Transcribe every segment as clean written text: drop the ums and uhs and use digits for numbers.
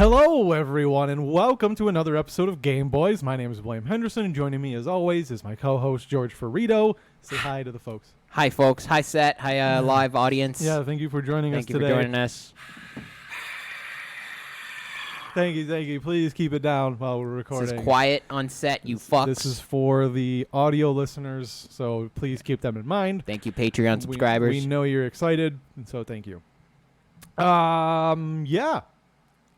Hello, everyone, and welcome to another episode of Gameboiz. My name is William Henderson, and joining me, as always, is my co-host, George Ferido. Say hi to the folks. Hi, folks. Hi, set. Hi, live audience. Yeah, thank you for joining us today. Thank you for joining us. Thank you. Please keep it down while we're recording. This is quiet on set, you fucks. This is for the audio listeners, so please keep them in mind. Thank you, Patreon subscribers. We know you're excited, and so thank you. Yeah.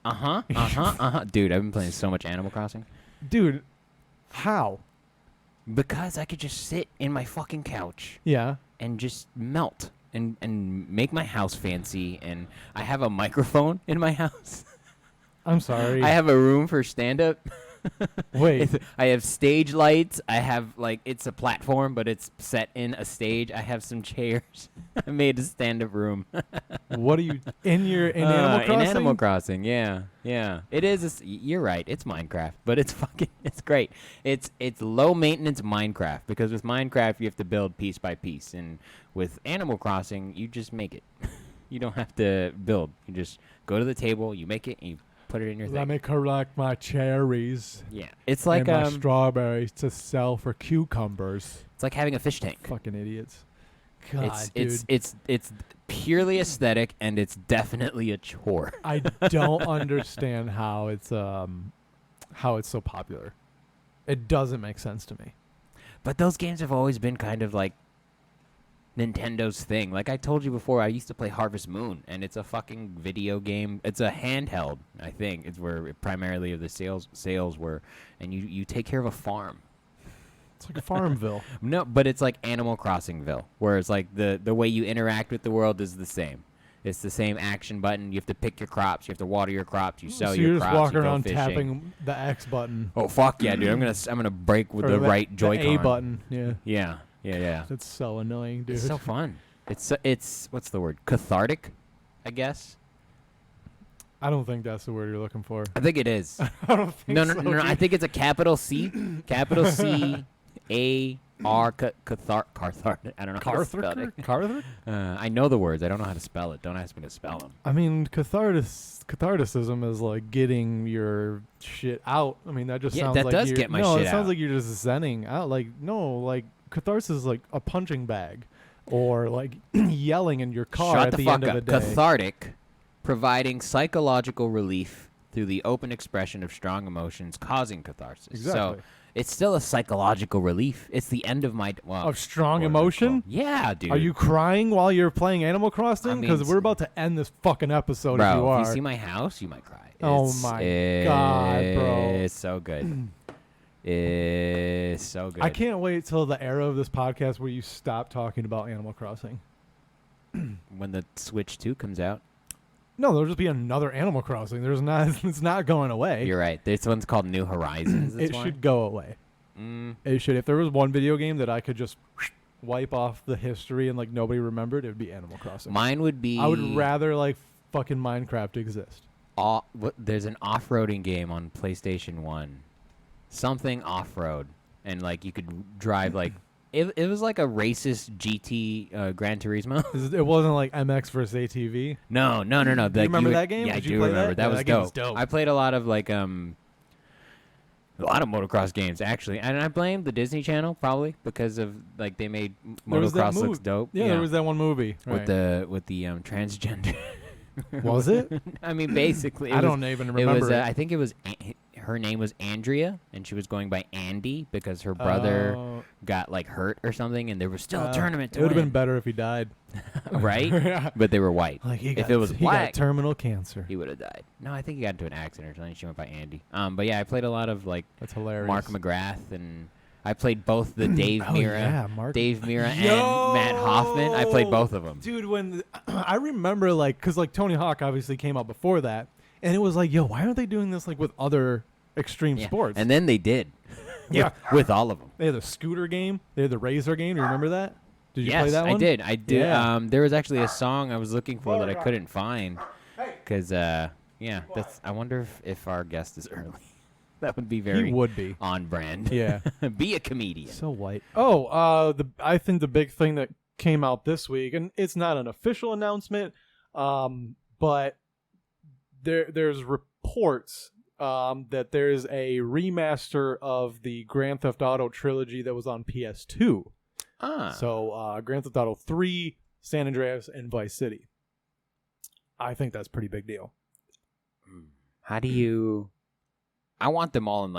Dude, I've been playing so much Animal Crossing. Dude, how? Because I could just sit in my fucking couch. Yeah. And just melt and make my house fancy. And I have a microphone in my house. I'm sorry. I have a room for stand-up. Wait. I have stage lights. I have, it's a platform, but it's set in a stage. I have some chairs. I made a stand-up room. What are you, in Animal Crossing? In Animal Crossing, yeah. It is, you're right, it's Minecraft, but it's great. It's low-maintenance Minecraft, because with Minecraft, you have to build piece by piece, and with Animal Crossing, you just make it. You don't have to build. You just go to the table, you make it, and you put it in your thing. Let me collect my cherries. Yeah. It's like and my strawberries to sell for cucumbers. It's like having a fish tank. Fucking idiots. God, it's purely aesthetic, and it's definitely a chore. I don't understand how it's so popular. It doesn't make sense to me. But those games have always been kind of like Nintendo's thing. Like I told you before, I used to play Harvest Moon, and it's a fucking video game. It's a handheld, I think. It's where primarily of the sales were, and you take care of a farm. It's like a Farmville. No, but it's like Animal Crossingville, where it's like the way you interact with the world is the same. It's the same action button. You have to pick your crops. You have to water your crops. You sell your crops. So you're just walking around fishing. tapping the X button. Oh fuck yeah, dude! I'm gonna break with the right Joy-Con. The A button. Yeah. Yeah. That's so annoying, dude. It's so fun. It's what's the word? Cathartic, I guess. I don't think that's the word you're looking for. I think it is. I don't think so. No. I think it's a capital C, capital C, A R cathartic. I don't know how to spell it. Carther? I know the words. I don't know how to spell it. Don't ask me to spell them. I mean, catharticism is like getting your shit out. I mean, that just sounds like does get my shit out. No, it sounds like you're just zenning out. Catharsis is like a punching bag, or like yelling in your car at the end of the day. Cathartic, providing psychological relief through the open expression of strong emotions, causing catharsis. Exactly. So it's still a psychological relief. It's the end of my of strong emotion. Yeah, dude. Are you crying while you're playing Animal Crossing? Because we're about to end this fucking episode. Bro, if you are. If you see my house, you might cry. Oh my god, bro! It's so good. It's so good. I can't wait till the era of this podcast where you stop talking about Animal Crossing. When the Switch 2 comes out. No, there'll just be another Animal Crossing. It's not going away. You're right. This one's called New Horizons. It should go away. It should. If there was one video game that I could just wipe off the history and like nobody remembered, it would be Animal Crossing. Mine would be. I would rather like fucking Minecraft exist. There's an off-roading game on PlayStation 1. Something off-road, and like you could drive like it was like a racist GT Gran Turismo. It wasn't like MX versus ATV. No. Do you remember that game? Yeah, Did I do remember. That was dope. I played a lot of motocross games actually, and I blame the Disney Channel probably because of like they made motocross looks dope. Yeah, there was that one movie with the transgender. Was it? I mean, basically, I don't even remember. I think it was. Her name was Andrea, and she was going by Andy because her brother got like hurt or something, and there was still a tournament to win. It would have been better if he died. Right? Yeah. But they were white. Like if it was black, he got terminal cancer. He would have died. No, I think he got into an accident or something. She went by Andy. But yeah, I played a lot of like that's hilarious. Mark McGrath and I played both the Dave Mirra and Matt Hoffman. I played both of them. Dude, I remember because Tony Hawk obviously came out before that, and it was like, yo, why aren't they doing this with other extreme sports? And then they did. Yeah, with all of them. They had the scooter game. They had the razor game. Do you remember that? Did you play that one? I did. I did. Yeah. There was actually a song I was looking for that I couldn't find. Because, I wonder if our guest is early. That would be very on brand. Yeah. Be a comedian. So white. Oh, I think the big thing that came out this week, and it's not an official announcement, but there's reports that there's a remaster of the Grand Theft Auto trilogy that was on PS2. So Grand Theft Auto 3, San Andreas, and Vice City. I think that's a pretty big deal. How do you... I want them all in,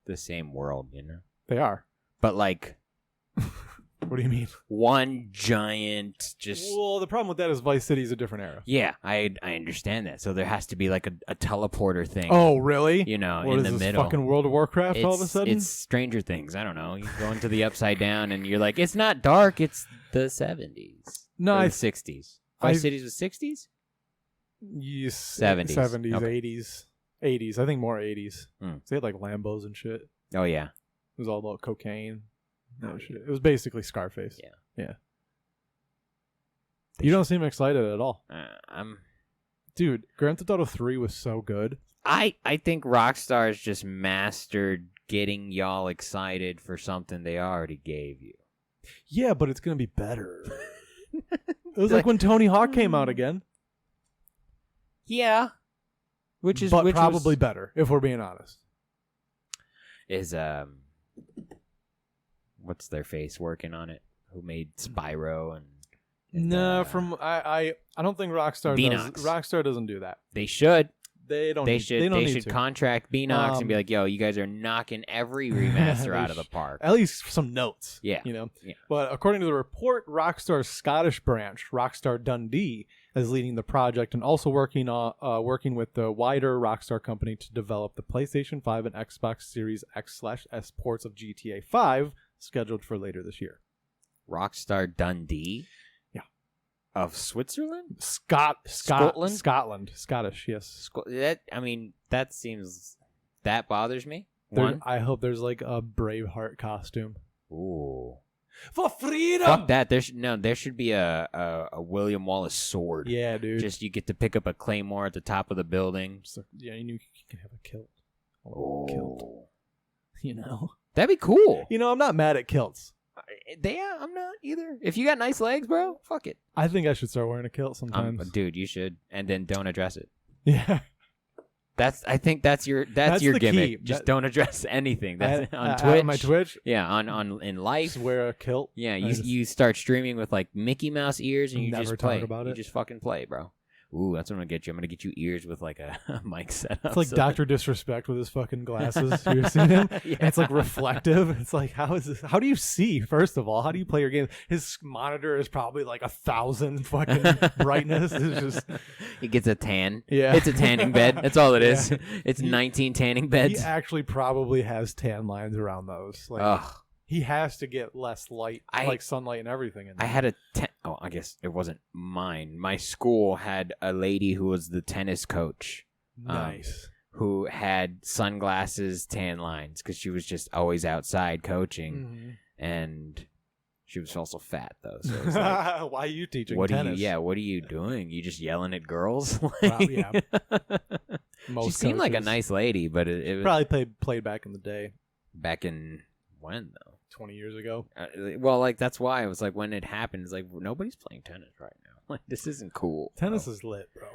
the same world, you know? They are. But, What do you mean? One giant just... Well, the problem with that is Vice City is a different era. Yeah, I understand that. So there has to be, a teleporter thing. Oh, really? You know, what in is the this, middle. fucking World of Warcraft all of a sudden? It's Stranger Things. I don't know. You go into the Upside Down, and you're like, it's not dark. It's the 70s. No, or the 60s. Vice Cities was 60s? Yes, 70s. 70s, Okay. 80s. 80s. I think more 80s. Hmm. They had, Lambos and shit. Oh, yeah. It was all about cocaine. No shit. It was basically Scarface. Yeah. Yeah. You don't seem excited at all. Dude, Grand Theft Auto 3 was so good. I think Rockstar's just mastered getting y'all excited for something they already gave you. Yeah, but it's going to be better. It was like when Tony Hawk came out again. Yeah. Which probably better, if we're being honest. Is, what's their face working on it? Who made Spyro and no, I don't think Rockstar Beanox. does. Rockstar doesn't do that. They should. They don't. They need, should. They, don't they need should to. contract Beanox and be like, "Yo, you guys are knocking every remaster out of the park." At least some notes. Yeah. You know. Yeah. But according to the report, Rockstar's Scottish branch, Rockstar Dundee, is leading the project and also working with the wider Rockstar company to develop the PlayStation 5 and Xbox Series X/S ports of GTA 5, scheduled for later this year. Rockstar Dundee. Of Switzerland? Scotland? Scottish, yes. That bothers me. I hope there's a Braveheart costume. Ooh. For freedom! Fuck that. There should be a William Wallace sword. Yeah, dude. Just you get to pick up a claymore at the top of the building. So, yeah, you can have a kilt. Kilt. You know? That'd be cool. You know, I'm not mad at kilts. I'm not either. If you got nice legs, bro, fuck it. I think I should start wearing a kilt sometimes. Dude, you should. And then don't address it. Yeah. I think that's your gimmick. Key. Just don't address anything. That's on Twitch. On my Twitch? Yeah, on in life. Just wear a kilt. Yeah, you start streaming with Mickey Mouse ears and you never just play. Talk about it. You just fucking play, bro. Ooh, that's what I'm gonna get you. I'm gonna get you ears with a mic setup. It's like Dr. Disrespect with his fucking glasses. You ever seen him? Yeah. And it's reflective. It's like, how is this? How do you see? First of all, how do you play your game? His monitor is probably 1,000 fucking brightness. It's just he gets a tan. Yeah, it's a tanning bed. That's all it is. Yeah. It's 19 tanning beds. He actually probably has tan lines around those. Ugh. He has to get less light, sunlight and everything. In there. I had I guess it wasn't mine. My school had a lady who was the tennis coach. Nice. Who had sunglasses, tan lines, because she was just always outside coaching. Mm-hmm. And she was also fat, though. So it was why are you teaching tennis? What are you doing? You just yelling at girls? Yeah. She seemed like a nice lady, but it was probably played back in the day. Back in when, though? 20 years ago. That's why it was when it happened. It's nobody's playing tennis right now. This isn't cool. Tennis is lit, bro.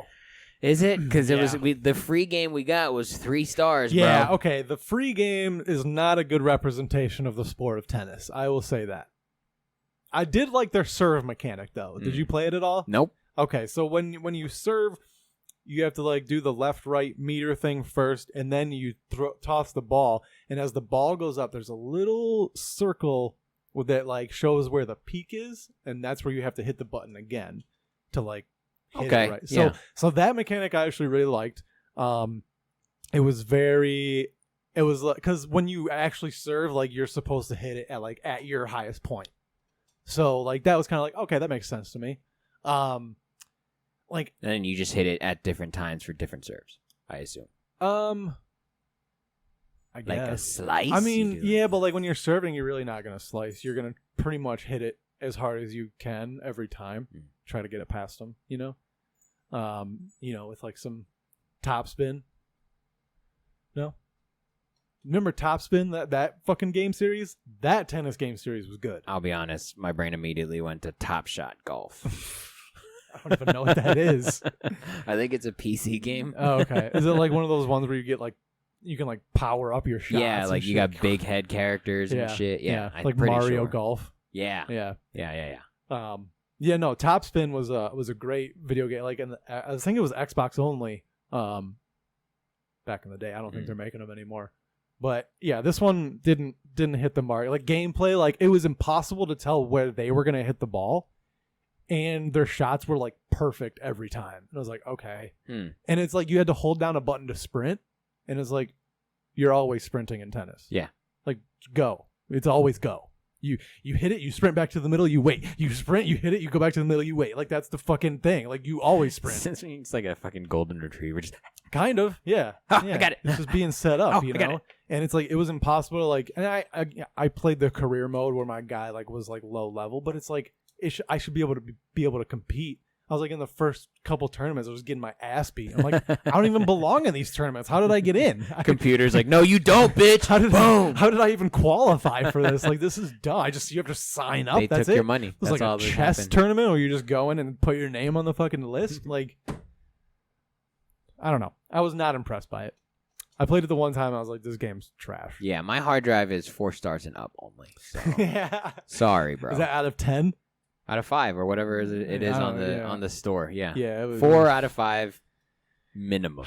Is it? Because it was the free game we got was 3 stars. Yeah. Bro. Okay. The free game is not a good representation of the sport of tennis. I will say that. I did like their serve mechanic though. Did you play it at all? Nope. Okay. So when you serve, you have to do the left-right meter thing first, and then you toss the ball. And as the ball goes up, there's a little circle that shows where the peak is, and that's where you have to hit the button again to hit it right. So that mechanic I actually really liked. It was very it was because when you actually serve, like you're supposed to hit it at your highest point. So like that was kind of like, okay, that makes sense to me. Like, and then you just hit it at different times for different serves, I assume. I guess. Like a slice? I mean, yeah, but like when you're serving, you're really not gonna slice. You're gonna pretty much hit it as hard as you can every time. Try to get it past them, you know? With like some top spin. No? Remember Top Spin, that fucking game series? That tennis game series was good. I'll be honest, my brain immediately went to Top Shot Golf. I don't even know what that is. I think it's a PC game. Oh, okay. Is it like one of those ones where you can like power up your shots? Yeah, like you got big head characters and shit. Yeah, like Mario Golf. Yeah. Yeah. No, Top Spin was a great video game. Like, I think it was Xbox only. Back in the day, I don't think they're making them anymore. But yeah, this one didn't hit the mark. Like gameplay, like it was impossible to tell where they were gonna hit the ball, and their shots were like perfect every time. And I was like, okay. And it's like you had to hold down a button to sprint, and it's like you're always sprinting in tennis. Yeah, like go. It's always go. You hit it, you sprint back to the middle, you wait. You sprint, you hit it, you go back to the middle, you wait. Like that's the fucking thing. Like you always sprint. It's like a fucking golden retriever. Just kind of, yeah. Yeah. I got it. It's just being set up, you know. And it's like it was impossible to like. And I played the career mode where my guy like was like low level, but it's like I should be able to compete. I was like in the first couple tournaments, I was getting my ass beat. I'm like, I don't even belong in these tournaments. How did I get in? Computer's like, no, you don't, bitch. How did I even qualify for this? Like, this is dumb. You have to sign up. They That's took it. your money. It was That's like all a that chess happened. tournament where you just go in and put your name on the fucking list. Like, I don't know. I was not impressed by it. I played it the one time. I was like, this game's trash. Yeah, my hard drive is 4 stars and up only. So. Yeah. Sorry, bro. Is that out of 10? Out of 5 or whatever it is on the store. Yeah. Yeah. It was, 4 out of 5 minimum.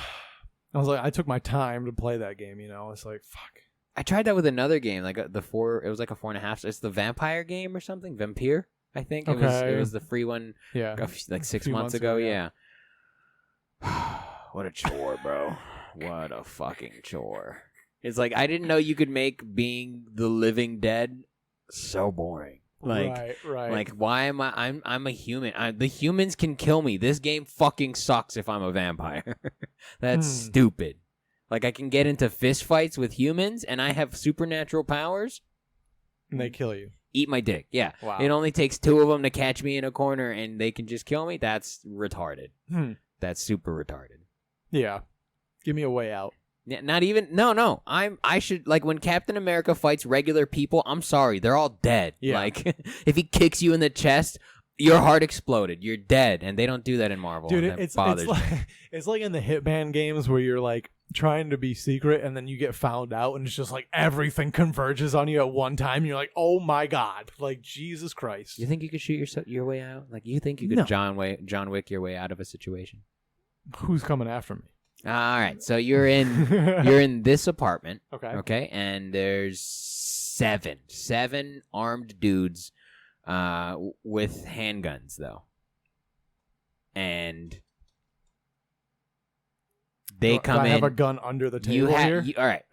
I was like, I took my time to play that game. It's like, fuck. I tried that with another game, like it was like a 4.5. It's the vampire game or something, Vampire. I think it was the free one. Yeah. Like 6 months ago. Yeah. What a chore, bro. What a fucking chore. It's like I didn't know you could make being the living dead so boring. Like, right. Like, why am I'm a human. The humans can kill me. This game fucking sucks if I'm a vampire. That's stupid. Like, I can get into fist fights with humans, and I have supernatural powers. And they kill you. Eat my dick. Yeah. Wow. It only takes 2 of them to catch me in a corner, and they can just kill me. That's retarded. That's super retarded. Yeah. Give me a way out. Yeah, not even. No. I should, like, when Captain America fights regular people, I'm sorry, they're all dead. Yeah. Like, if he kicks you in the chest, your heart exploded. You're dead, and they don't do that in Marvel. Dude, it's like, it's like in the Hitman games where you're like trying to be secret, and then you get found out, and it's just like everything converges on you at one time. And you're like, oh my god, like Jesus Christ. You think you could shoot your way out? Like, you think you could John Wick your way out of a situation? Who's coming after me? All right, so you're in this apartment. Okay, and there's seven armed dudes, with handguns though, and they come in. I have a gun under the table here. All right.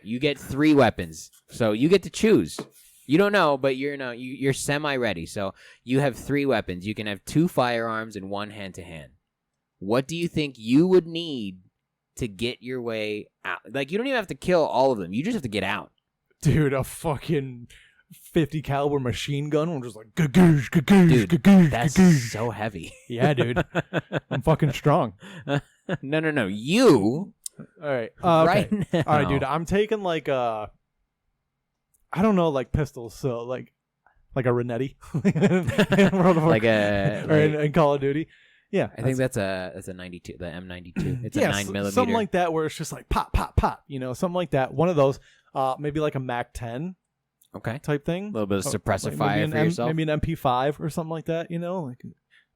You get 3 weapons, so you get to choose. You don't know, but you're semi-ready. So you have 3 weapons. You can have 2 firearms and 1 hand-to-hand. What do you think you would need to get your way out? Like, you don't even have to kill all of them. You just have to get out. Dude, a fucking 50 caliber machine gun. I'm just like, dude, that's so heavy. Yeah, dude. I'm fucking strong. No. You. All right. Right now. All right, dude. I'm taking like I don't know, like pistols. So like a Renetti. In Call of Duty. Yeah, I think that's a 92, the M92. It's a 9mm. Something like that, where it's just like pop, pop, pop. Something like that. One of those, maybe like a Mac 10, type thing. A little bit of suppressive fire for yourself. Maybe an MP5 or something like that. Like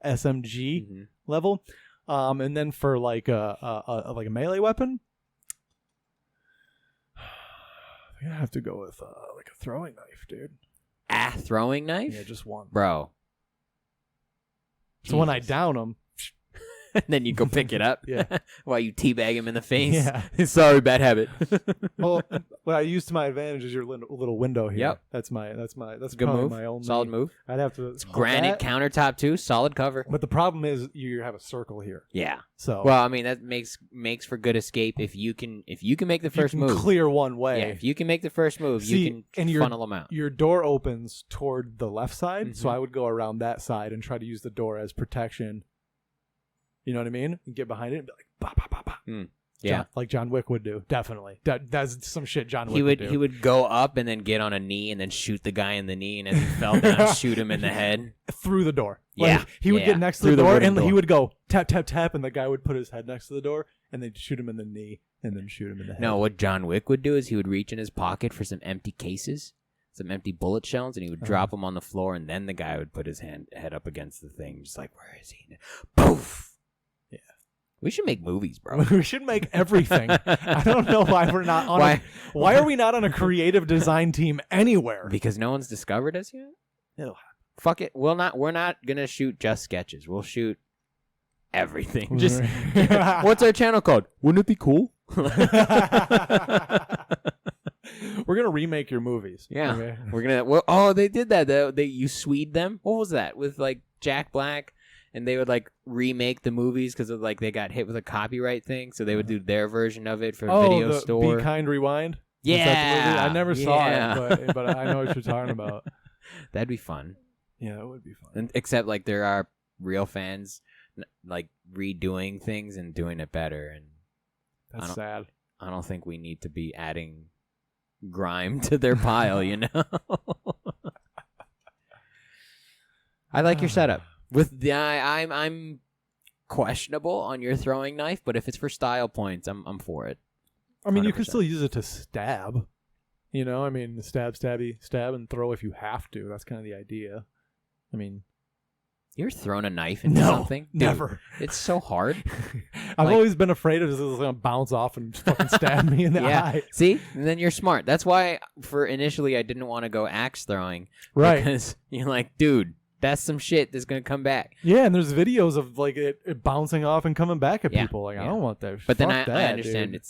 SMG level. And then for like a melee weapon, I think I have to go with like a throwing knife, dude. A throwing knife? Yeah, just one, bro. So when I down them. then you go pick it up. Yeah. While you teabag him in the face. Yeah. Sorry, bad habit. Well, what I use to my advantage is your little window here. Yep. That's Good probably move. my only Solid move. I'd have to Granite countertop too. Solid cover. But the problem is you have a circle here. Yeah. So well, I mean that makes for good escape if you can make the first you can move. clear one way. Yeah, if you can make the first move, you can funnel them out. Your door opens toward the left side, so Mhm. I would go around that side and try to use the door as protection. You know what I mean? And get behind it and be like, bah, bah, bah, bah. Yeah, like John Wick would do. Definitely, that's some shit John Wick he would do. he would go up and then get on a knee and then shoot the guy in the knee, and as he fell down, shoot him in the head through the door. Yeah, Like, he would yeah. get next to Through the the door wooden and he door. would go tap tap tap, and the guy would put his head next to the door and they'd shoot him in the knee and then shoot him in the head. No, what John Wick would do is he would reach in his pocket for some empty cases, some empty bullet shells, and he would drop them on the floor, and then the guy would put his head up against the thing, just like, where is he? Poof! Yeah. We should make movies, bro. We should make everything. I don't know why we're not on. Why are we not on a creative design team anywhere? Because no one's discovered us yet? It'll happen. Fuck it. We're not gonna shoot just sketches. We'll shoot everything. Just what's our channel called? Wouldn't it be cool? We're gonna remake your movies. Yeah. Okay. We're gonna. Well, oh, they did that. You Swede them. What was that with like Jack Black? And they would like remake the movies because of like they got hit with a copyright thing, so they would do their version of it for Video the Store. Be Kind Rewind. Is that the movie? Yeah, I never saw yeah. it, but I know what you're talking about. That'd be fun. Yeah, it would be fun. And, except like there are real fans like redoing things and doing it better, and That's sad. I don't think we need to be adding grime to their pile, you know. I like your setup. With the I'm questionable on your throwing knife, but if it's for style points, I'm for it. I mean, you can 100%. still use it to stab. You know, I mean, stab, and throw if you have to. That's kind of the idea. I mean, You're throwing a knife into no, something? Dude, never. It's so hard. I've Like- always been afraid of this is going to bounce off and fucking stab me in the Yeah. eye. See? And then you're smart. That's why for initially I didn't want to go axe throwing. Right. Because you're like, dude, that's some shit that's going to come back. Yeah, and there's videos of like it bouncing off and coming back at Yeah, people. Like, I yeah. don't want that. But then Fuck I that, understand dude.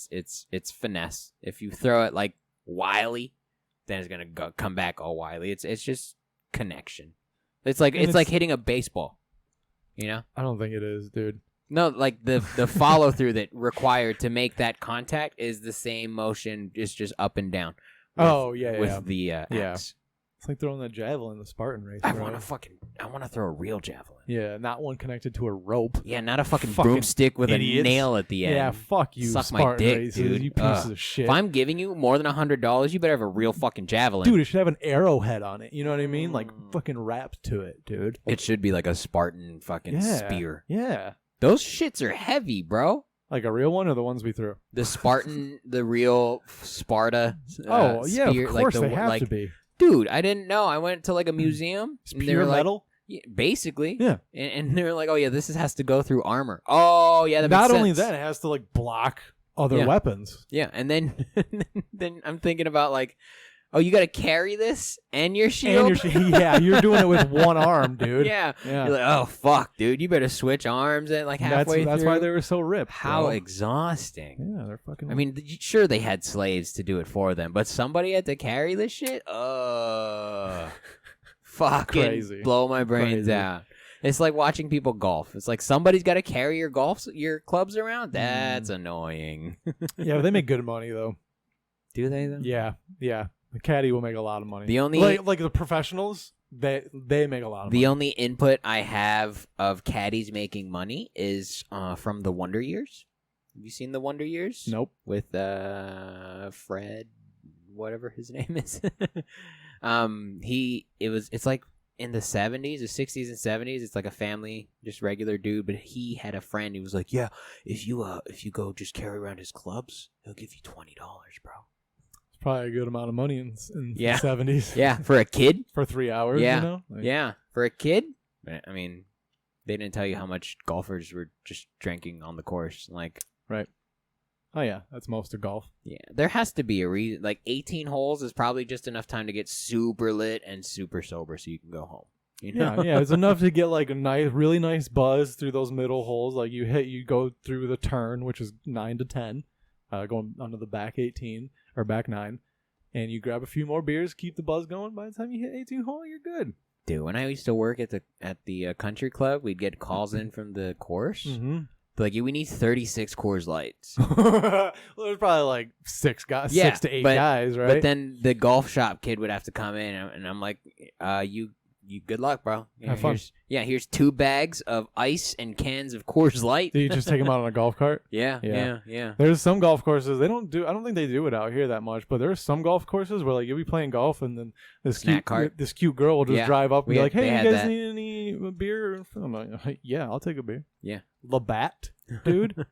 it's finesse. If you throw it like wily, then it's going to come back all wily. It's just connection. It's like And it's like hitting a baseball. You know? I don't think it is, dude. No, like the follow through that required to make that contact is the same motion, just up and down. With the axe. It's like throwing that javelin in the Spartan race. I bro. want to throw a real javelin. Yeah, not one connected to a rope. Yeah, not a fucking Fucking broomstick with idiots. a nail at the end. Yeah, fuck you, Suck my Spartan dick, races, dude. you pieces of shit. If I'm giving you more than $100, you better have a real fucking javelin. Dude, it should have an arrowhead on it. You know what I mean? Like fucking wrapped to it, dude. It should be like a Spartan fucking spear. Yeah. Those shits are heavy, bro. Like a real one or the ones we threw? The Spartan, the real Sparta. Oh, yeah, spear, of course like they have to be. Dude, I didn't know. I went to like a museum. It's and they pure were like, metal? yeah, basically. Yeah. And they were like, oh yeah, this has to go through armor. Oh yeah, that makes Not sense. only that, it has to like block other Yeah. weapons. Yeah, and then then I'm thinking about like, oh, you got to carry this and your shield. Yeah, you're doing it with one arm, dude. Yeah. Yeah. You're like, oh fuck, dude, you better switch arms and like halfway That's through. why they were so ripped. How bro. exhausting. Yeah, they're fucking. I mean, sure they had slaves to do it for them, but somebody had to carry this shit. Fucking Crazy. blow my brains Crazy. out. It's like watching people golf. It's like somebody's got to carry your clubs around. That's annoying. yeah, they make good money though. Do they though? Yeah. The caddy will make a lot of money. The only- like the professionals, they make a lot of money. The only input I have of caddies making money is from the Wonder Years. Have you seen the Wonder Years? Nope. With Fred, whatever his name is. It's like in the 70s, the 60s and 70s. It's like a family, just regular dude. But he had a friend who was like, yeah, if you go just carry around his clubs, he'll give you $20, bro. It's probably a good amount of money in Yeah. the 70s. Yeah, for a kid. For 3 hours. Yeah. You know? Like, Yeah, for a kid. I mean, they didn't tell you how much golfers were just drinking on the course. Like, Right. Oh yeah, that's most of golf. yeah, there has to be a reason. Like 18 holes is probably just enough time to get super lit and super sober, so you can go home. You know? Yeah, it's enough to get like a nice, really nice buzz through those middle holes. Like you go through the turn, which is 9 to 10, going onto the back 18 or back 9, and you grab a few more beers, keep the buzz going. By the time you hit 18 hole, you're good. Dude, when I used to work at the country club, we'd get calls in from the course. Mm-hmm. Like, we need 36 Coors Lights. Well, there's probably like 6 to 8 guys, right? But then the golf shop kid would have to come in, and I'm like, you good luck, bro. Have fun. Here's 2 bags of ice and cans of Coors Light. Do you just take them out on a golf cart? Yeah. There's some golf courses I don't think they do it out here that much, but there's some golf courses where like you'll be playing golf and then this cute girl will just drive up and be like, "Hey, you guys need any beer?" I'm like, "Yeah, I'll take a beer." Yeah. Labatt, dude.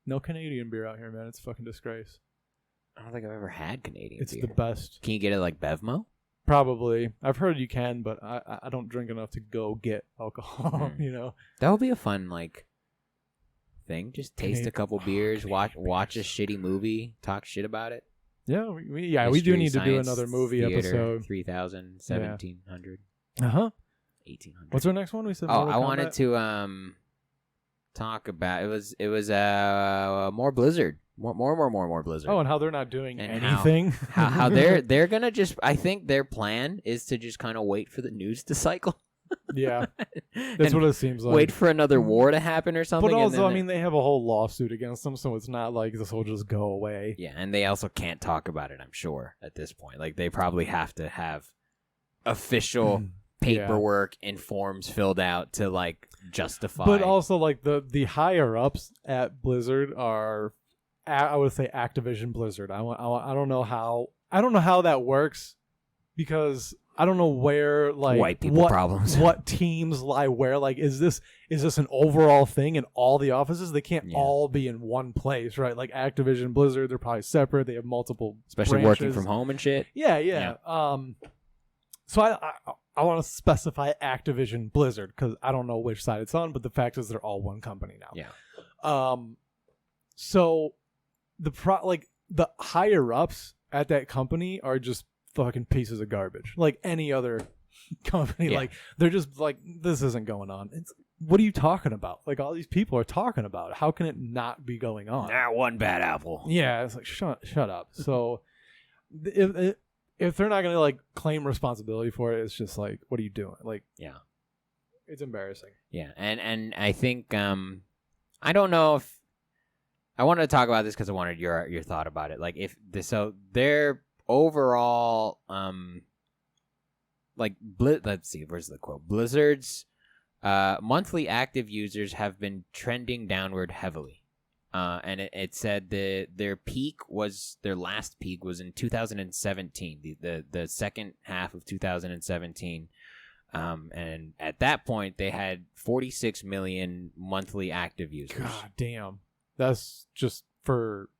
No Canadian beer out here, man. It's a fucking disgrace. I don't think I've ever had Canadian beer. It's the best. Can you get it like Bevmo? Probably. I've heard you can, but I don't drink enough to go get alcohol, you know? That would be a fun, like, thing. Just taste a couple beers, watch a shitty movie, talk shit about it. Yeah, we do need to do another movie theater, episode. 3,000, 1,700. Uh-huh. 1,800. What's our next one? We said I wanted to talk about, it was more Blizzard. More Blizzard. Oh, and how they're not doing anything. How they're gonna just. I think their plan is to just kind of wait for the news to cycle. Yeah, that's what it seems like. Wait for another war to happen or something. But also, I mean, they have a whole lawsuit against them, so it's not like this will just go away. Yeah, and they also can't talk about it. I'm sure at this point, like they probably have to have official paperwork and forms filled out to like justify. But also, like the higher ups at Blizzard are. I would say Activision Blizzard. I don't know how that works because I don't know where like white people problems. What teams lie where? Like, is this an overall thing in all the offices? They can't all be in one place, right? Like Activision Blizzard, they're probably separate. They have multiple, especially branches. Working from home and shit. Yeah. So I want to specify Activision Blizzard because I don't know which side it's on, but the fact is they're all one company now. Yeah. So. The higher ups at that company are just fucking pieces of garbage. Like any other company, like they're just like, this isn't going on. What are you talking about? Like all these people are talking about it. How can it not be going on? One bad apple. Yeah, it's like shut up. So if they're not gonna like claim responsibility for it, it's just like, what are you doing? Like, it's embarrassing. Yeah, and I think I don't know if. I wanted to talk about this because I wanted your thought about it. Like so their overall let's see, where's the quote? Blizzard's monthly active users have been trending downward heavily. And it said their last peak was in 2017, the second half of 2017. And at that point they had 46 million monthly active users. God damn. That's just for,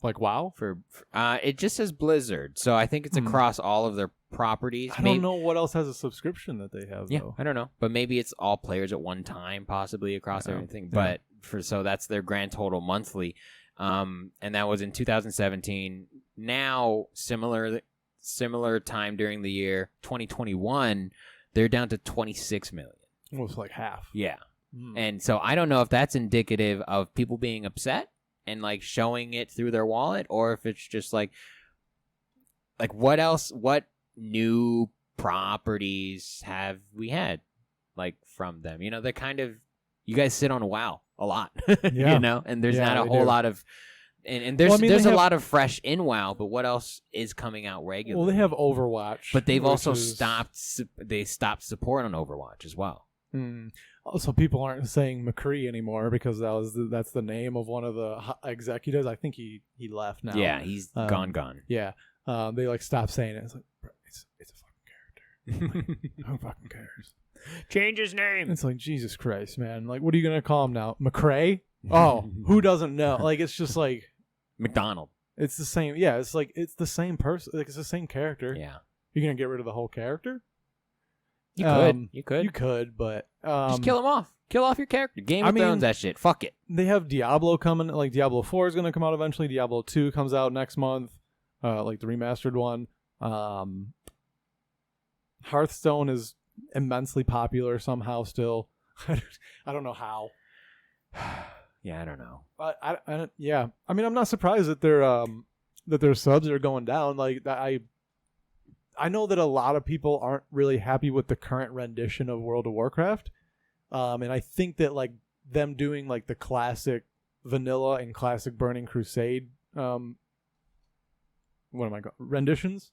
like, WoW? For it just says Blizzard, so I think it's across all of their properties. I don't know what else has a subscription that they have, though. I don't know. But maybe it's all players at one time, possibly across everything. Yeah. But so that's their grand total monthly. And that was in 2017. Now, similar time during the year, 2021, they're down to 26 million. Almost like half. Yeah. And so I don't know if that's indicative of people being upset and like showing it through their wallet, or if it's just like what new properties have we had like from them? You know, they're kind of, you guys sit on WoW a lot, you know, and there's not a whole lot of, and there's a lot of fresh in WoW, but what else is coming out regularly? Well, they have Overwatch, but they've also stopped support on Overwatch as well. Also, people aren't saying McCree anymore because that's the name of one of the executives. I think he left now. Yeah, he's gone. Yeah, they like stopped saying it. It's like, bro, it's a fucking character. Like, who fucking cares? Change his name. It's like, Jesus Christ, man. Like, what are you gonna call him now? McCrae? Oh, who doesn't know? Like, it's just like McDonald. It's the same. Yeah, it's like it's the same person. Like, it's the same character. Yeah. You're gonna get rid of the whole character? You could, but just kill him off. Kill off your character. Game of Thrones, that shit. Fuck it. They have Diablo coming. Like Diablo 4 is going to come out eventually. Diablo 2 comes out next month. Like the remastered one. Hearthstone is immensely popular somehow still. I don't know how. Yeah, I don't know. Yeah. I mean, I'm not surprised that their subs are going down. Like I know that a lot of people aren't really happy with the current rendition of World of Warcraft. And I think that like them doing like the classic vanilla and classic Burning Crusade renditions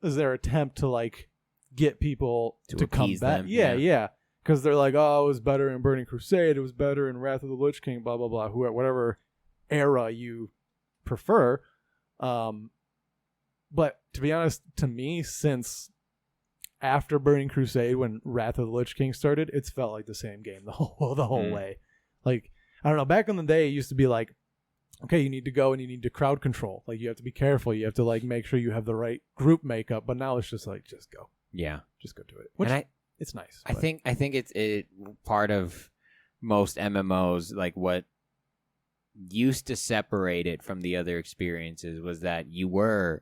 is their attempt to like get people to come back. Them, Yeah. Because they're like, oh, it was better in Burning Crusade, it was better in Wrath of the Lich King, blah blah blah, whatever era you prefer. But to be honest, to me, since after Burning Crusade, when Wrath of the Lich King started, it's felt like the same game the whole way. Like, I don't know, back in the day, it used to be like, okay, you need to go and you need to crowd control. Like, you have to be careful. You have to like make sure you have the right group makeup. But now it's just like, just go. Yeah, just go do it. Which it's nice. I think it's part of most MMOs. Like what used to separate it from the other experiences was that you were,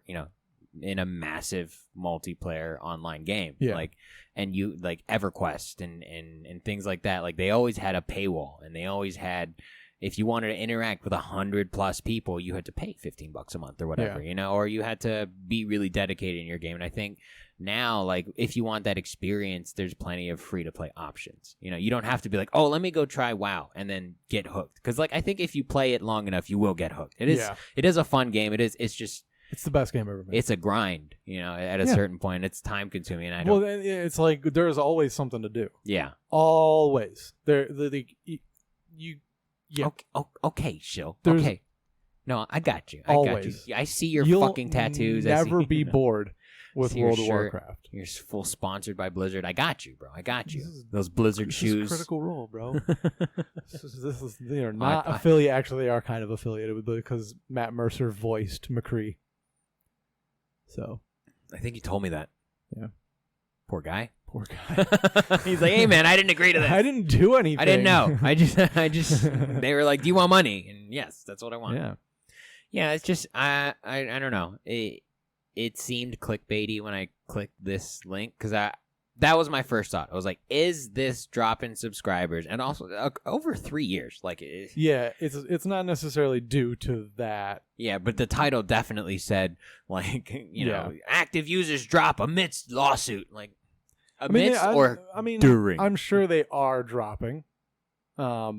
in a massive multiplayer online game. Yeah. Like, and you like EverQuest and things like that. Like they always had a paywall, and they always had, if you wanted to interact with 100+ people, you had to pay $15 a month or whatever, or you had to be really dedicated in your game. And I think now, like, if you want that experience, there's plenty of free-to-play options. You don't have to be like, oh, let me go try WoW and then get hooked. Because, like, I think if you play it long enough, you will get hooked. It is a fun game. It's the best game ever made. It's a grind, at a certain point. It's time-consuming. Well, it's like there's always something to do. Yeah. Always. Yeah. Okay, Shill. There's, okay. No, I got you. Always. I see your You'll fucking tattoos. Never be bored with World of Warcraft. You're full sponsored by Blizzard. I got you, bro. I got you. Those Blizzard shoes. This is Critical Role, bro. They are not affiliated. Actually, they are kind of affiliated with because Matt Mercer voiced McCree. So, I think he told me that. Yeah. Poor guy. He's like, hey man, I didn't agree to this. I didn't do anything. I didn't know. I just. They were like, do you want money? And yes, that's what I want. Yeah. Yeah. It's just I don't know. It seemed clickbaity when I clicked this link because that was my first thought. I was like, is this dropping subscribers? And also over 3 years, like it's not necessarily due to that. Yeah, but the title definitely said like active users drop amidst lawsuit, like amidst during. I'm sure they are dropping. I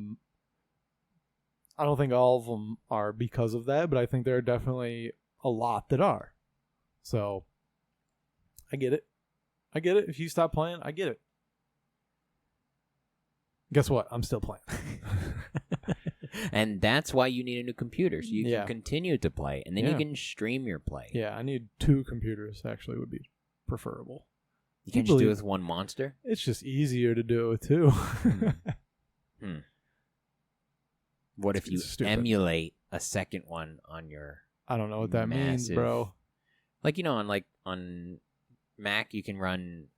don't think all of them are because of that, but I think there are definitely a lot that are. So, I get it. If you stop playing, I get it. Guess what? I'm still playing. And that's why you need a new computer, so you can continue to play, and then you can stream your play. Yeah, I need 2 computers, actually, would be preferable. You can't just do it with one monster? It's just easier to do it with 2. What if you emulate a second one on your I don't know what that means, bro. Like, on Mac, you can run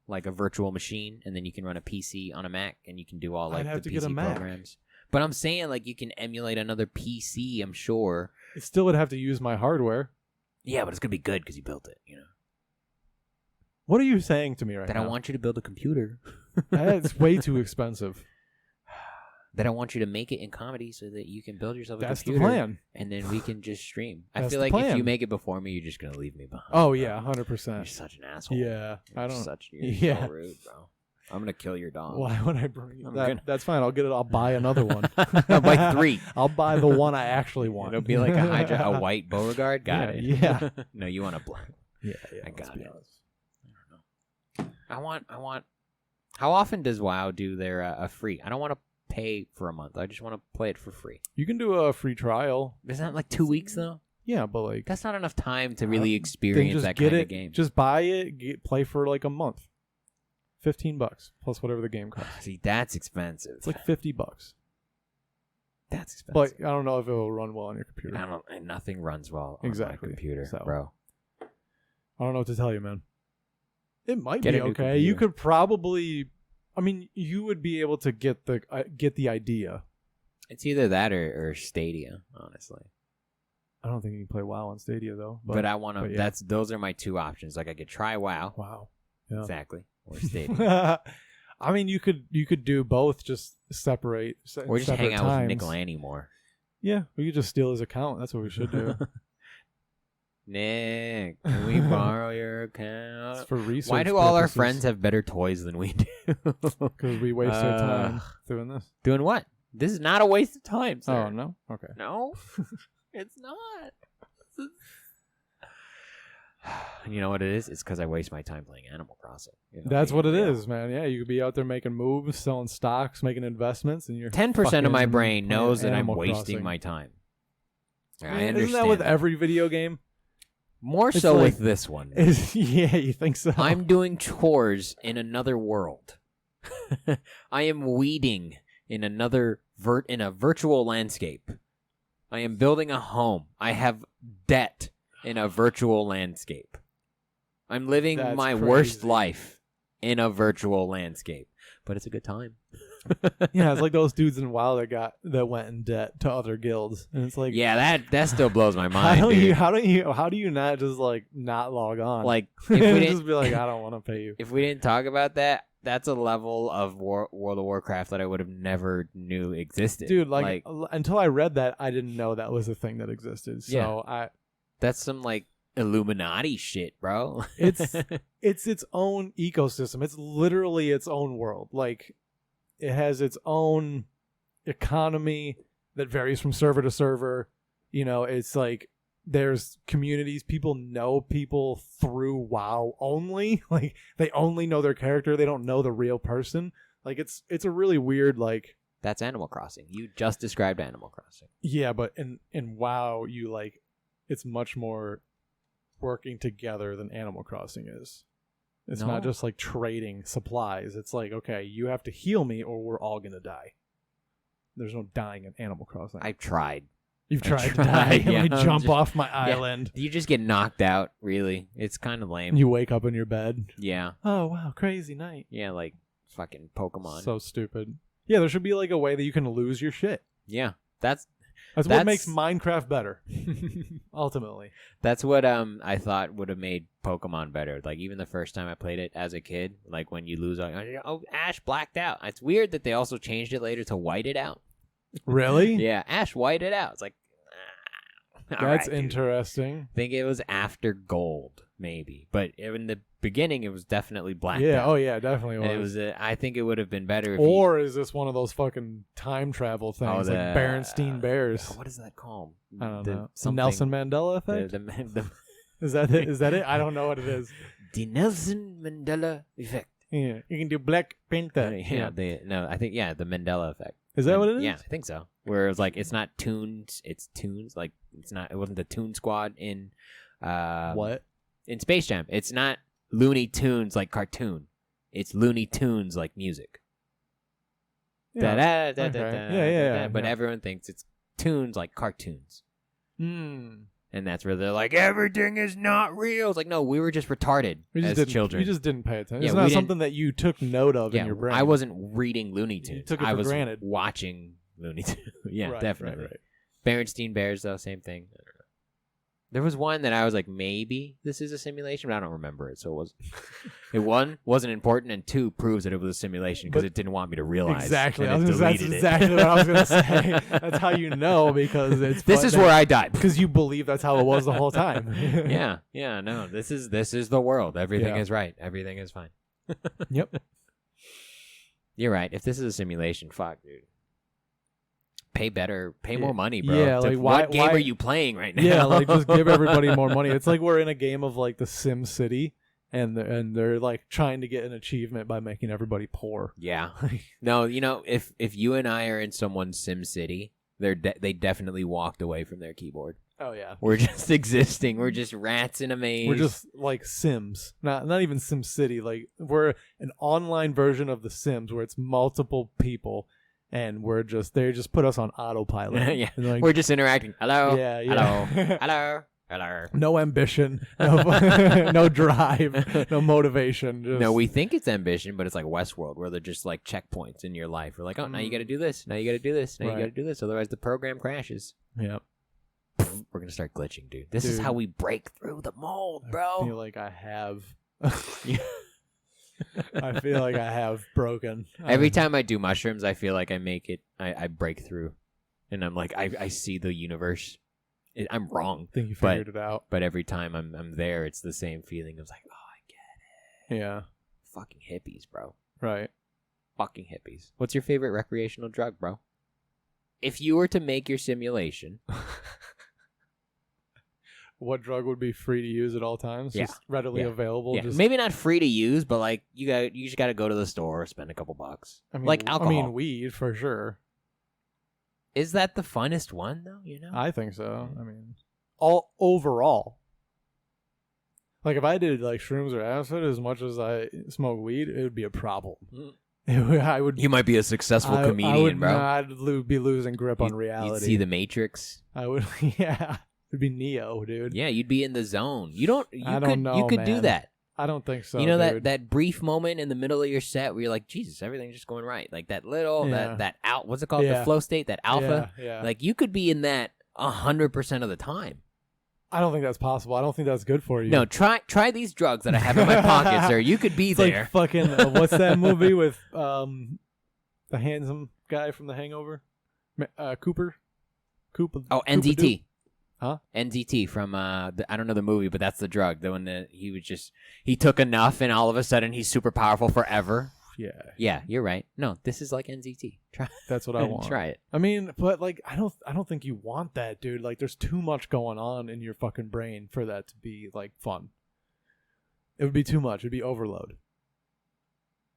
like a virtual machine, and then you can run a PC on a Mac, and you can do all like the PC programs. But I'm saying like you can emulate another PC, I'm sure. It still would have to use my hardware. Yeah, but it's going to be good because you built it, What are you saying to me right now? That I want you to build a computer. That's way too expensive. That I want you to make it in comedy so that you can build yourself a computer. That's the plan. And then we can just stream. That's I feel like if you make it before me, you're just going to leave me behind. Oh, yeah, 100%. You're such an asshole. Yeah. You're so rude, bro. I'm going to kill your dog. Why would I bring that? That's fine. I'll get it. I'll buy another one. I'll buy 3. I'll buy the one I actually want. It'll be like a white Beauregard. Got it. Yeah. No, you want a black. Yeah. I got it. I don't know. I want. How often does WoW do their a free? I don't want to pay for a month. I just want to play it for free. You can do a free trial. Isn't that like 2 weeks though? Yeah, but like that's not enough time to really experience that kind of game. Just buy it, play for like a month. $15 plus whatever the game costs. See, that's expensive. It's like $50. That's expensive. But I don't know if it will run well on your computer. And nothing runs well on my computer, bro. I don't know what to tell you, man. It might be okay. You could probably. I mean, you would be able to get the idea. It's either that or Stadia, honestly. I don't think you can play WoW on Stadia though. But I want to. Those are my 2 options. Like I could try WoW. Wow. Yeah. Exactly. or Stadia? I mean, you could do both, just separate. Or just hang out times. with Nick Lanny more. Yeah, we could just steal his account. That's what we should do. Nick, can we borrow your account? It's for research. Why do all our friends have better toys than we do? Because we waste our time doing this. Doing what? This is not a waste of time, sir. Oh, no? Okay. No, it's not. You know what it is? It's because I waste my time playing Animal Crossing. That's what it is, man. Yeah, you could be out there making moves, selling stocks, making investments, and you're 10% of my brain knows that I'm Animal wasting Crossing. my time. I Man, understand. isn't that with every video game? More It's so like- with this one. Yeah, you think so? I'm doing chores in another world. I am weeding in in a virtual landscape. I am building a home. I have debt in a virtual landscape. I'm living That's my crazy. worst life in a virtual landscape, but it's a good time. Yeah, it's like those dudes in WoW that went in debt to other guilds, and it's like, Yeah, that still blows my mind. how do you not just like not log on? Like if we just didn't be like, I don't want to pay you. if we didn't talk about that, that's a level of World of Warcraft that I would have never knew existed. Dude, like until I read that, I didn't know that was a thing that existed. So Yeah. That's some like Illuminati shit, bro. it's its own ecosystem. It's literally its own world. Like, it has its own economy that varies from server to server. You know, it's like there's communities. People know people through WoW only. Like, they only know their character. They don't know the real person. Like, it's a really weird, like... That's Animal Crossing. You just described Animal Crossing. Yeah, but in WoW, you, like... It's much more working together than Animal Crossing is. It's not just like trading supplies. It's like, okay, you have to heal me or we're all going to die. There's no dying in Animal Crossing. I've tried. You've tried to die. yeah, and jump just- off my island. You just get knocked out, really. It's kind of lame. You wake up in your bed. Yeah. Oh, wow, crazy night. Yeah, like fucking Pokemon. So stupid. Yeah, there should be like a way that you can lose your shit. Yeah. That's What makes Minecraft better. Ultimately. That's what I thought would have made Pokemon better. Like even the first time I played it as a kid, like when you lose, oh, Ash blacked out. It's weird that they also changed it later to white it out. Really? Yeah, Ash white it out. It's like That's interesting. I think it was after Gold, maybe, but in the beginning, it was definitely blacked Yeah. out. Oh, yeah. Definitely was. And it was. I think it would have been better. If Or is this one of those fucking time travel things, like Berenstein Bears? What is that called? I don't know. something- Nelson Mandela effect? The Is that it? Is that it? I don't know what it is. the Nelson Mandela effect. Yeah, you can do Black Panther. I think the Mandela effect. Is that what it is? Yeah, I think so. Where it was like it's not tunes, it's tunes. Like it wasn't the Toon Squad in What? in Space Jam. It's not Looney Tunes like cartoon. It's Looney Tunes like music. Yeah. Yeah. But yeah. everyone thinks it's tunes like cartoons. Hmm. And that's where they're like, everything is not real. It's like, no, we were just retarded as children. You just didn't pay attention. Yeah, It's we not didn't- something that you took note of in your brain. I wasn't reading Looney Tunes. took it I for was granted. watching Looney Tunes. Yeah, Right, definitely. right. Berenstein Bears, though, same thing. I don't know. There was one that I was like, maybe this is a simulation, but I don't remember it. So it wasn't important, and 2 proves that it was a simulation because But- it didn't want me to realize. Exactly. and it That's deleted it. exactly what I was going to say. That's how you know, because it's This is where I died. because you believe that's how it was the whole time. Yeah. No, this is the world. Everything Yeah. is right. Everything is fine. Yep. You're right. If this is a simulation, fuck, dude. Pay more money, bro. Yeah, like, what game why- are you playing right now? Yeah, like just give everybody more money. It's like we're in a game of like the Sim City, and they're like trying to get an achievement by making everybody poor. Yeah. No, if you and I are in someone's Sim City, they definitely walked away from their keyboard. Oh yeah. We're just existing. We're just rats in a maze. We're just like Sims, not even Sim City. Like we're an online version of the Sims where it's multiple people, and they just put us on autopilot. Yeah. And, like, We're just interacting. Hello. Yeah, yeah. Hello. Hello. Hello. no ambition, no, no drive, no motivation. Just, No, we think it's ambition, but it's like Westworld, where they're just like checkpoints in your life. We're like, oh, now you got to do this. Now you got to do this. Now you Right. got to do this. Otherwise, the program crashes. Yeah. We're gonna start glitching, dude. This is Dude. how we break through the mold, bro. I feel like I have. I feel like I have broken. Every time I do mushrooms, I feel like I make it. I break through, and I'm like, I see the universe. I'm wrong. I think you figured it out. But every time I'm there, it's the same feeling. It's like, oh, I get it. Yeah. Fucking hippies, bro. Right. Fucking hippies. What's your favorite recreational drug, bro? If you were to make your simulation, what drug would be free to use at all times? Yeah. Just readily available. yeah, Just, maybe not free to use, but like you just got to go to the store, spend a couple bucks. I mean, like alcohol. I mean, weed for sure. Is that the funnest one though? You know, I think so. I mean, all overall. Like if I did like shrooms or acid as much as I smoke weed, it would be a problem. I would. You might be a successful comedian, I would bro. not be losing grip on reality. You'd see the Matrix. I would. Yeah, it'd be Neo, dude. Yeah, you'd be in the zone. You don't. I don't know, You could do man. that. I don't think so. You know dude. that brief moment in the middle of your set where you're like, Jesus, everything's just going right. Like that little that out. What's it called? Yeah. The flow state. That alpha. Yeah. Like you could be in that 100% of the time. I don't think that's possible. I don't think that's good for you. No, try these drugs that I have in my pocket, sir. You could be It's there. like fucking. What's that movie with the handsome guy from The Hangover? Cooper. Oh, NZT. Huh? NZT from I don't know the movie, but that's the drug. The one that he took enough and all of a sudden he's super powerful forever. Yeah. Yeah, you're right. No, this is like NZT. Try. That's what I want. Try it. I mean, but like, I don't think you want that, dude. Like, there's too much going on in your fucking brain for that to be like fun. It would be too much. It'd be overload.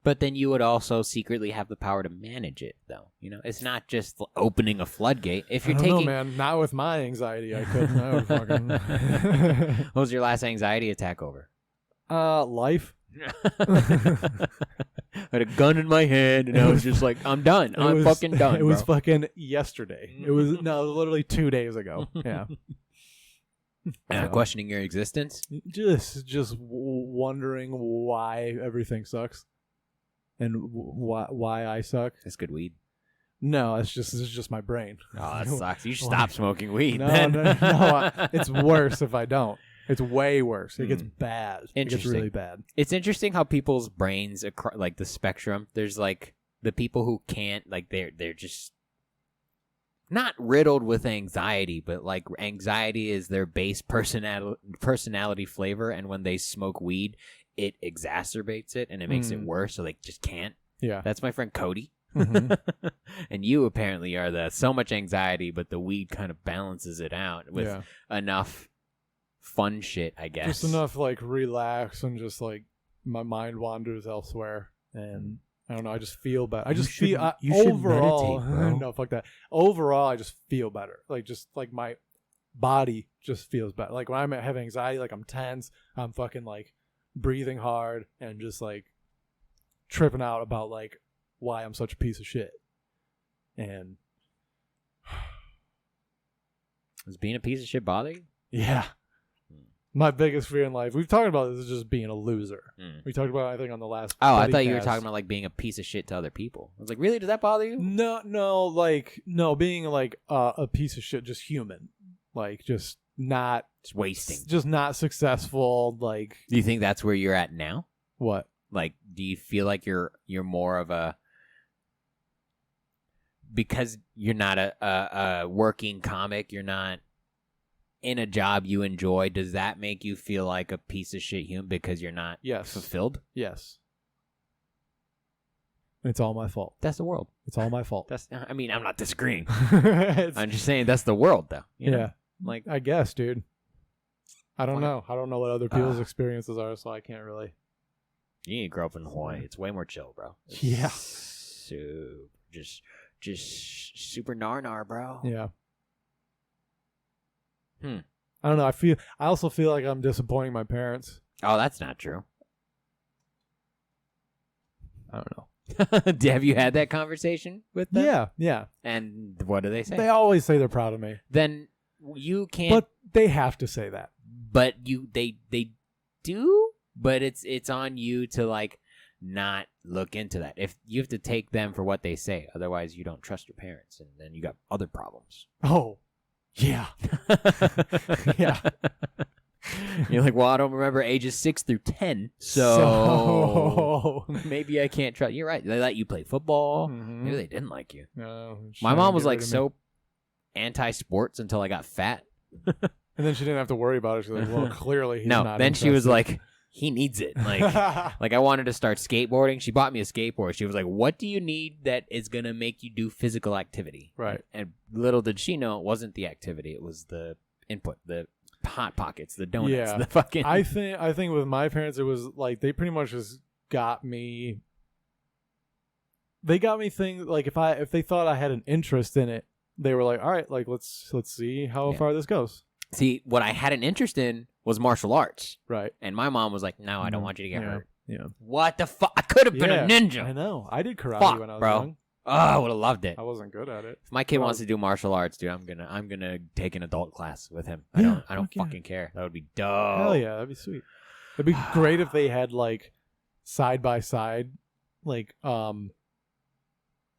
But then you would also secretly have the power to manage it, though. You know, it's not just opening a floodgate. If you're I don't taking, know, man. Not with my anxiety, I couldn't. I would fucking. what was your last anxiety attack over? Life. I had a gun in my hand, and I was just like, I'm done. I'm fucking done. It was bro. fucking yesterday. It was literally 2 days ago. Yeah. Questioning your existence. Just wondering why everything sucks, and why I suck. That's good weed. No, it's just my brain. Oh, that sucks. You should stop smoking weed. No, then. no. It's worse if I don't. It's way worse. It gets bad. It gets Interesting. really bad. It's interesting how people's brains, like the spectrum, there's like the people who can't, like they're just not riddled with anxiety, but like anxiety is their base personality flavor, and when they smoke weed, it exacerbates it and it makes it worse, so they just can't. Yeah. That's my friend Cody. Mm-hmm. And you apparently are so much anxiety, but the weed kind of balances it out with enough fun shit, I guess. Just enough like relax and just like my mind wanders elsewhere, and I don't know. I just feel better. I just feel you should overall. meditate, bro. No, fuck that. Overall, I just feel better. Like just like my body just feels better. Like when I have anxiety, like I'm tense. I'm fucking like breathing hard and just like tripping out about like why I'm such a piece of shit. And Does being a piece of shit bother you? yeah. My biggest fear in life, we've talked about this, is just being a loser. We talked about it, I think, on the last Oh, I Buddy thought you were Cast. talking about like being a piece of shit to other people. I was like, really? Does that bother you? No, being like a piece of shit, just human. Like, just not... It's wasting. Just not successful, like... Do you think that's where you're at now? What? Like, do you feel like you're more of a... Because you're not a working comic, you're not in a job you enjoy, does that make you feel like a piece of shit human because you're not fulfilled? Yes. It's all my fault. That's the world. It's all my fault. I mean, I'm not disagreeing. It's- I'm just saying that's the world, though. You know? yeah. Like, I guess, dude. I don't Fuck. know. I don't know what other people's experiences are, so I can't really... you need to grow up in Hawaii. It's way more chill, bro. It's Yeah. So just super nar, bro. Yeah. I don't know. I also feel like I'm disappointing my parents. Oh, that's not true. I don't know. Have you had that conversation with them? Yeah. And what do they say? They always say they're proud of me. Then you can't. But they have to say that. But they do. But it's on you to like not look into that. If you have to take them for what they say, otherwise you don't trust your parents, and then you got other problems. Oh, yeah. Yeah. You're like, well, I don't remember ages 6 through 10, so maybe I can't trust. You're right. They let you play football. Maybe they didn't like you. No, my mom was like so anti-sports until I got fat. And then she didn't have to worry about it. She's like, well, clearly he's not then interested. she was like, he needs it. Like I wanted to start skateboarding. She bought me a skateboard. She was like, what do you need that is going to make you do physical activity? Right. And little did she know it wasn't the activity. It was the input, the Hot Pockets, the donuts, the fucking... I think with my parents, it was like they pretty much just got me... They got me things, like if they thought I had an interest in it, they were like, all right, like let's see how far this goes. See, what I had an interest in was martial arts. Right. And my mom was like, no, I don't want you to get hurt. Yeah. What the fuck? I could have been a ninja. I know. I did karate when I was young. Oh, I would have loved it. I wasn't good at it. If my kid wants to do martial arts, dude, I'm gonna take an adult class with him. I don't fucking care. That would be dope. Hell yeah, that'd be sweet. It'd be great if they had like side by side, like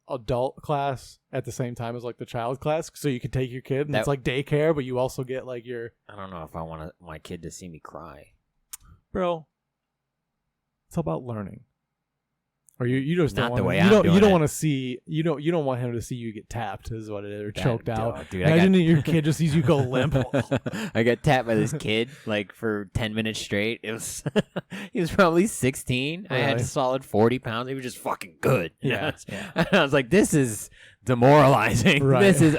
adult class at the same time as like the child class, so you could take your kid and it's like daycare, but you also get like your... I don't know if I want my kid to see me cry. Bro, it's all about learning. Or you just not don't the want way to, I'm doing you don't it. want to see you don't want him to see you get tapped is what it is, or choked out. Dude, Imagine your kid just sees you go limp. I got tapped by this kid like for 10 minutes straight. It was he was probably 16. I had a solid 40 pounds. He was just fucking good. Yeah. And I was like, this is demoralizing. Right. This is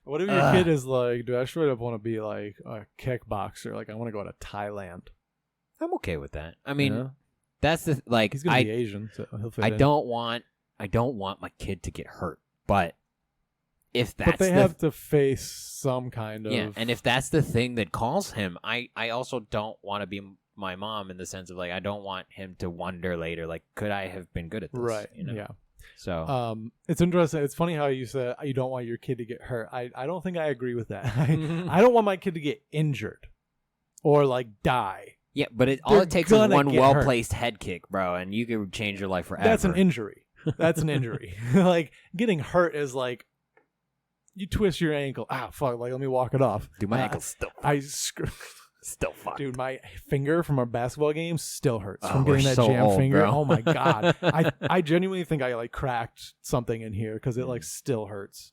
What if your kid is like, dude, I straight up want to be like a kickboxer. Like I want to go to Thailand. I'm okay with that. I mean, that's the like. He's gonna be Asian, so he'll fit in. I don't want my kid to get hurt, but if that's they have to face some kind of and if that's the thing that calls him, I also don't want to be my mom in the sense of like I don't want him to wonder later like could I have been good at this? Right. You know? Yeah. So it's interesting. It's funny how you said you don't want your kid to get hurt. I don't think I agree with that. I don't want my kid to get injured or like die. Yeah, but all it takes is one well-placed head kick, bro, and you can change your life forever. That's an injury. That's an injury. Like, getting hurt is like, you twist your ankle. Ah, fuck, like, let me walk it off. Dude, my ankle's still still fucked. Dude, my finger from our basketball game still hurts from we're getting that so jam old, finger. bro. Oh, my God. I genuinely think I, like, cracked something in here because it, like, still hurts.